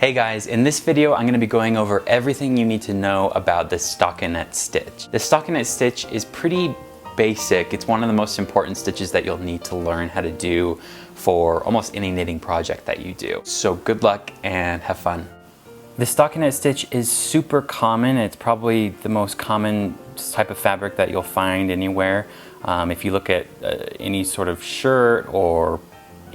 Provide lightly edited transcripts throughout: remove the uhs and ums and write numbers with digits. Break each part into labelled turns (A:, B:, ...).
A: Hey guys, in this video I'm going to be going over everything you need to know about the stockinette stitch. The stockinette stitch is pretty basic. It's one of the most important stitches that you'll need to learn how to do for almost any knitting project that you do. So good luck and have fun. The stockinette stitch is super common. It's probably the most common type of fabric that you'll find anywhere. If you look at any sort of shirt or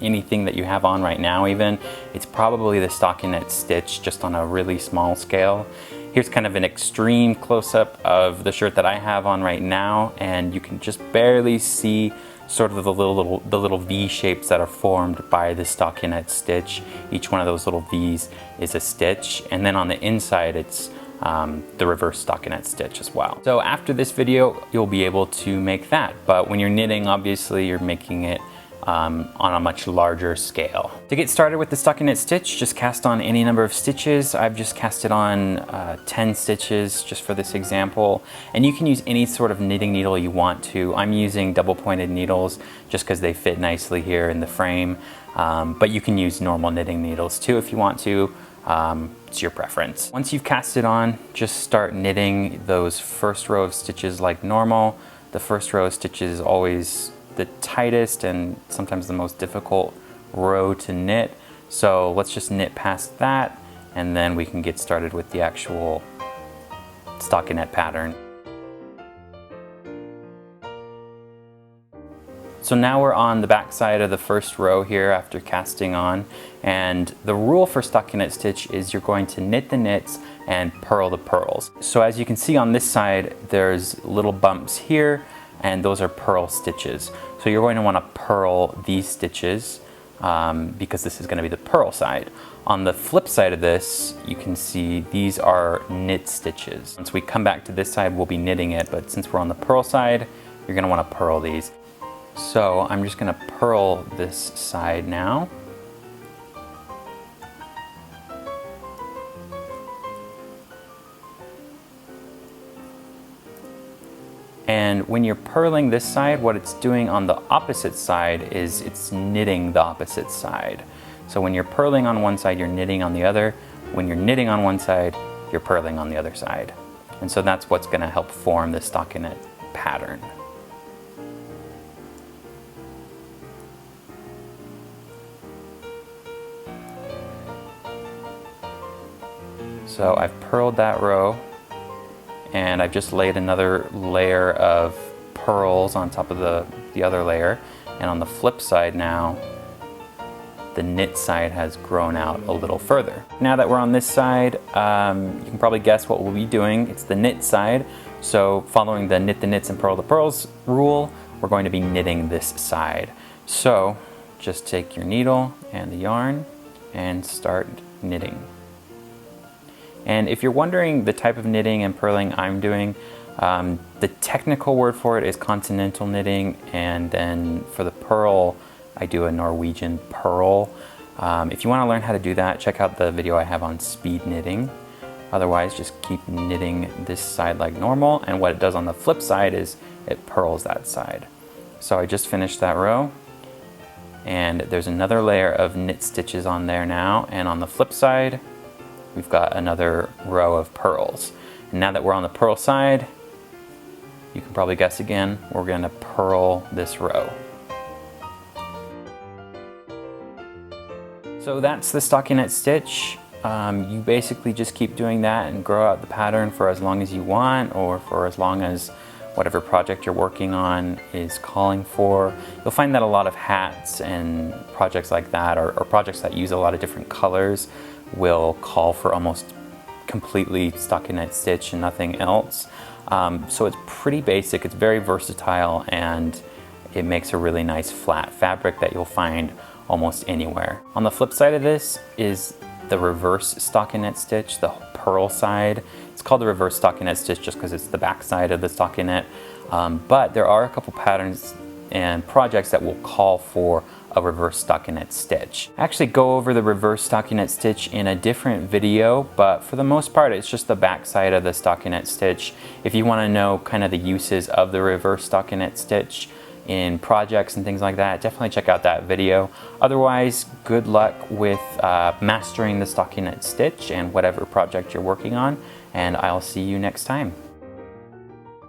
A: anything that you have on right now even, it's probably the stockinette stitch, just on a really small scale. Here's kind of an extreme close-up of the shirt that I have on right now, and you can just barely see sort of the little V shapes that are formed by the stockinette stitch. Each one of those little V's is a stitch, and then on the inside it's the reverse stockinette stitch as well. So after this video you'll be able to make that, but when you're knitting, obviously you're making it on a much larger scale. To get started with the stockinette stitch, just cast on any number of stitches. I've just casted on 10 stitches just for this example, and you can use any sort of knitting needle you want to. I'm using double pointed needles just because they fit nicely here in the frame, but you can use normal knitting needles too if you want to. It's your preference. Once you've cast it on, just start knitting those first row of stitches like normal. The first row of stitches is always the tightest and sometimes the most difficult row to knit. So let's just knit past that, and then we can get started with the actual stockinette pattern. So now we're on the back side of the first row here after casting on, and the rule for stockinette stitch is you're going to knit the knits and purl the purls. So as you can see on this side, there's little bumps here, and those are purl stitches. So you're going to want to purl these stitches because this is going to be the purl side. On the flip side of this, you can see these are knit stitches. Once we come back to this side, we'll be knitting it, but since we're on the purl side, you're going to want to purl these. So I'm just going to purl this side now. And when you're purling this side, what it's doing on the opposite side is it's knitting the opposite side. So when you're purling on one side, you're knitting on the other. When you're knitting on one side, you're purling on the other side. And so that's what's going to help form the stockinette pattern. So I've purled that row, and I've just laid another layer of purls on top of the other layer. And on the flip side now, the knit side has grown out a little further. Now that we're on this side, you can probably guess what we'll be doing. It's the knit side. So following the knit the knits and purl the purls rule, we're going to be knitting this side. So just take your needle and the yarn and start knitting. And if you're wondering the type of knitting and purling I'm doing, the technical word for it is continental knitting, and then for the purl, I do a Norwegian purl. If you want to learn how to do that, check out the video I have on speed knitting. Otherwise, just keep knitting this side like normal, and what it does on the flip side is it purls that side. So I just finished that row, and there's another layer of knit stitches on there now, and on the flip side, we've got another row of purls. And now that we're on the purl side, you can probably guess again, we're going to purl this row. So that's the stockinette stitch. You basically just keep doing that and grow out the pattern for as long as you want, or for as long as whatever project you're working on is calling for. You'll find that a lot of hats and projects like that, or projects that use a lot of different colors, will call for almost completely stockinette stitch and nothing else. So it's pretty basic, it's very versatile, and it makes a really nice flat fabric that you'll find almost anywhere. On the flip side of this is the reverse stockinette stitch, the purl side. It's called the reverse stockinette stitch just because it's the back side of the stockinette, but there are a couple patterns and projects that will call for a reverse stockinette stitch. I actually go over the reverse stockinette stitch in a different video, but for the most part it's just the back side of the stockinette stitch. If you want to know kind of the uses of the reverse stockinette stitch, in projects and things like that, definitely check out that video. Otherwise, good luck with mastering the stockinette stitch and whatever project you're working on, and I'll see you next time.